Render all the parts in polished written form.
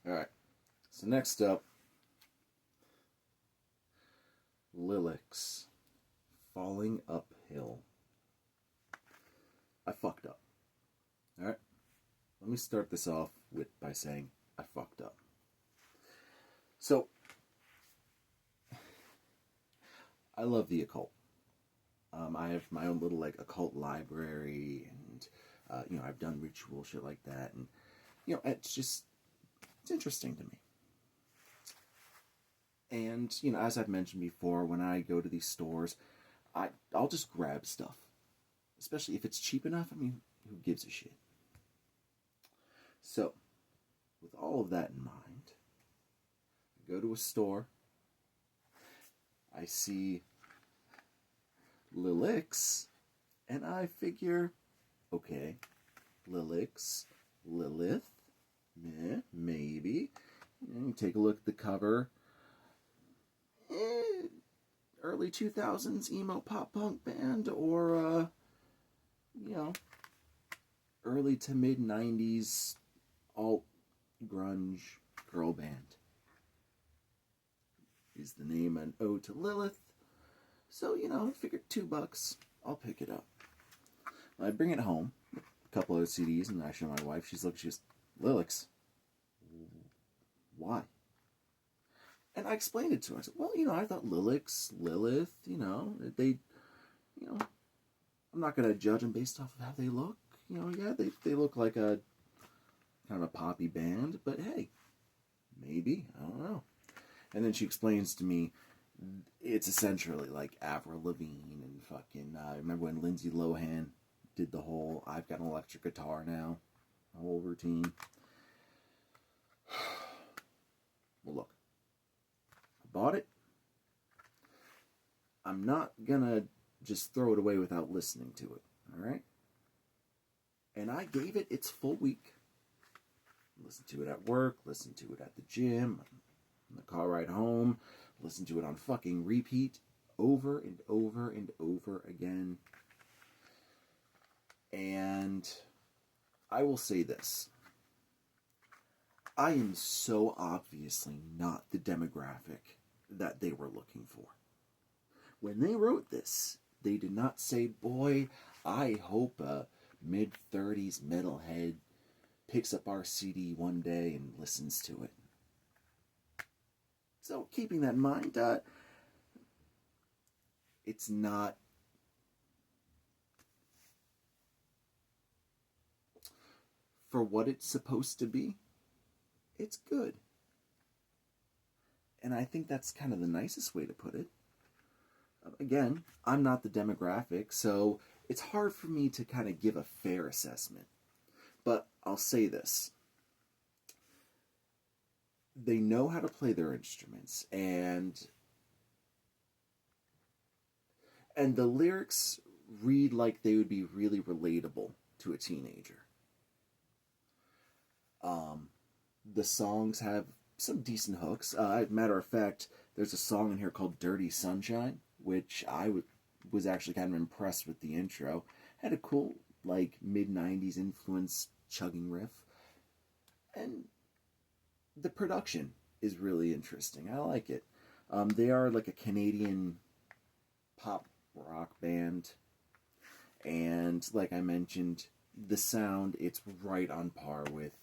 Alright, so next up, Lillix, Falling Uphill. I fucked up. Alright, let me start this off by saying I fucked up. So, I love the occult. I have my own little occult library, and I've done ritual shit like that, and it's interesting to me. And as I've mentioned before, when I go to these stores, I'll just grab stuff, especially if it's cheap enough. I mean, who gives a shit? So, with all of that in mind, I go to a store. I see Lillix, and I figure, okay, Lillix, Lilith, maybe. And you take a look at the cover. Early 2000s emo pop punk band, or early to mid 90s alt grunge girl band. Is the name an ode to Lilith? So, I figured $2, I'll pick it up. I bring it home, a couple of CDs, and I show my wife. She goes, Lillix, why? And I explained it to her. I said, well, I thought Lillix, Lilith, I'm not going to judge them based off of how they look. They look like a kind of a poppy band, but hey, maybe, I don't know. And then she explains to me, it's essentially like Avril Lavigne and fucking, I remember when Lindsay Lohan did the whole, I've got an electric guitar now, whole routine. Well, look, I bought it. I'm not gonna just throw it away without listening to it, alright? And I gave it its full week. Listened to it at work, listened to it at the gym, in the car ride home, listened to it on fucking repeat over and over and over again. And I will say this. I am so obviously not the demographic that they were looking for. When they wrote this, they did not say, boy, I hope a mid-30s metalhead picks up our CD one day and listens to it. So, keeping that in mind, it's not for what it's supposed to be. It's good. And I think that's kind of the nicest way to put it. Again, I'm not the demographic, so it's hard for me to kind of give a fair assessment. But I'll say this. They know how to play their instruments, and the lyrics read like they would be really relatable to a teenager. The songs have some decent hooks. Matter of fact, there's a song in here called Dirty Sunshine, which I was actually kind of impressed with the intro. Had a cool, mid-90s influence chugging riff. And the production is really interesting. I like it. They are like a Canadian pop rock band. And like I mentioned, the sound, it's right on par with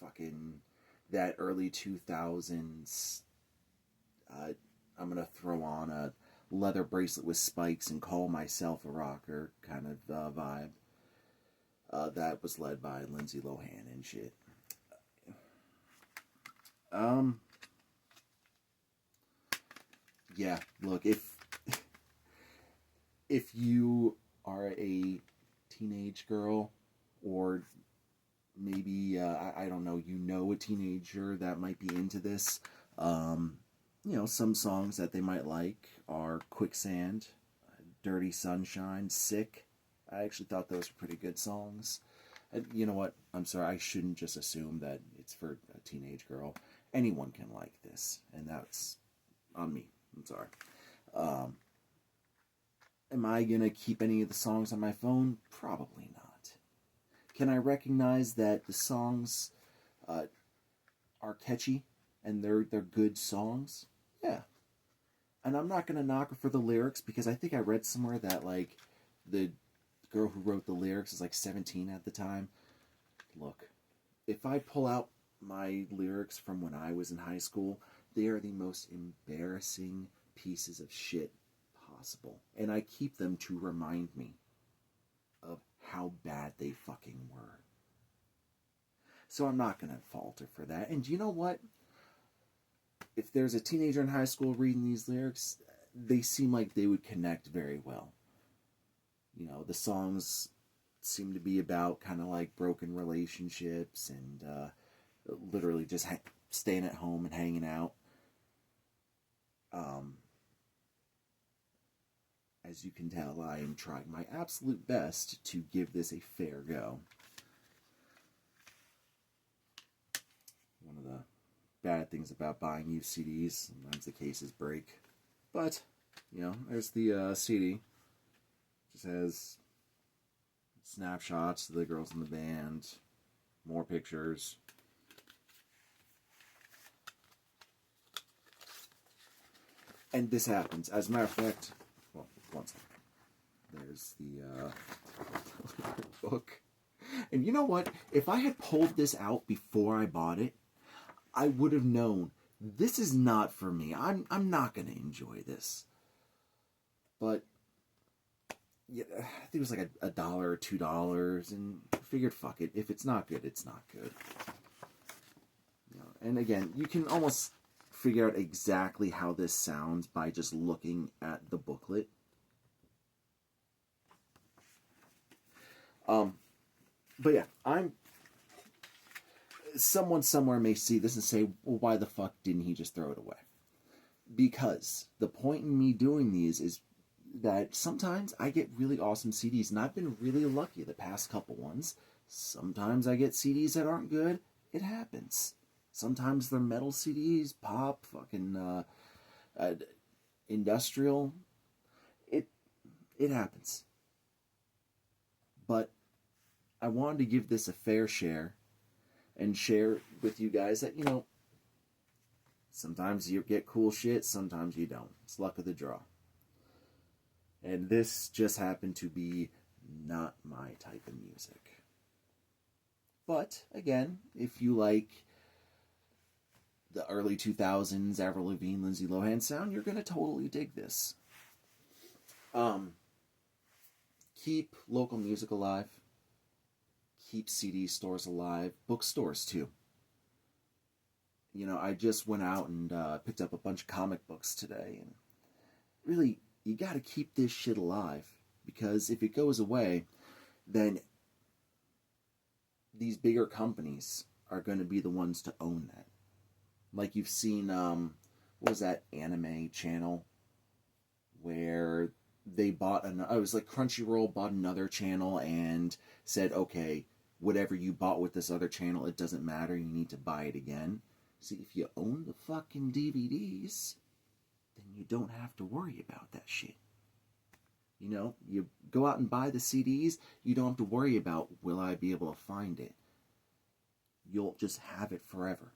fucking that early 2000s. I'm going to throw on a leather bracelet with spikes and call myself a rocker kind of vibe. That was led by Lindsay Lohan and shit. Yeah, look, if you are a teenage girl, or maybe, I don't know, a teenager that might be into this, some songs that they might like are Quicksand, Dirty Sunshine, Sick. I actually thought those were pretty good songs. And you know what? I'm sorry, I shouldn't just assume that it's for a teenage girl. Anyone can like this, and that's on me. I'm sorry. Am I going to keep any of the songs on my phone? Probably not. Can I recognize that the songs are catchy and they're good songs, yeah. And I'm not gonna knock her for the lyrics because I think I read somewhere that like the girl who wrote the lyrics is like 17 at the time. Look, if I pull out my lyrics from when I was in high school, they are the most embarrassing pieces of shit possible. And I keep them to remind me of how bad they fucking were. So I'm not going to falter for that. And you know what? If there's a teenager in high school reading these lyrics, they seem like they would connect very well. You know, the songs seem to be about kind of like broken relationships and literally just staying at home and hanging out. As you can tell, I am trying my absolute best to give this a fair go. One of the bad things about buying used CDs, sometimes the cases break. But, you know, there's the CD. It just has snapshots of the girls in the band, more pictures. And this happens. As a matter of fact, well, one second. There's the book. And you know what? If I had pulled this out before I bought it, I would have known this is not for me. I'm not going to enjoy this. But yeah, I think it was like $1 or $2, and I figured, fuck it. If it's not good, it's not good. You know, and again, you can almost figure out exactly how this sounds by just looking at the booklet. But yeah, someone somewhere may see this and say, well, why the fuck didn't he just throw it away? Because the point in me doing these is that sometimes I get really awesome CDs, and I've been really lucky the past couple ones. Sometimes I get CDs that aren't good. It happens. Sometimes they're metal CDs, pop, fucking industrial. It happens. But I wanted to give this a fair share and share with you guys that, you know, sometimes you get cool shit, sometimes you don't. It's luck of the draw. And this just happened to be not my type of music. But, again, if you like the early 2000s Avril Lavigne, Lindsay Lohan sound, you're going to totally dig this. Keep local music alive. Keep CD stores alive. Bookstores, too. You know, I just went out and picked up a bunch of comic books today. And really, you got to keep this shit alive. Because if it goes away, then these bigger companies are going to be the ones to own that. Like you've seen, what was that anime channel where they bought it was like Crunchyroll bought another channel and said, okay, whatever you bought with this other channel, it doesn't matter, you need to buy it again. See, if you own the fucking DVDs, then you don't have to worry about that shit. You know, you go out and buy the CDs, you don't have to worry about, will I be able to find it? You'll just have it forever.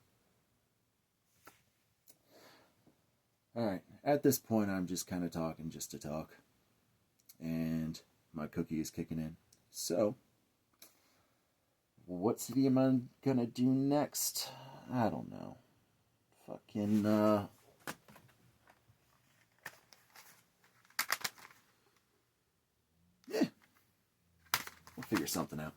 Alright, at this point I'm just kind of talking just to talk. And my cookie is kicking in. So, what CD am I gonna do next? I don't know. Fucking, yeah. We'll figure something out.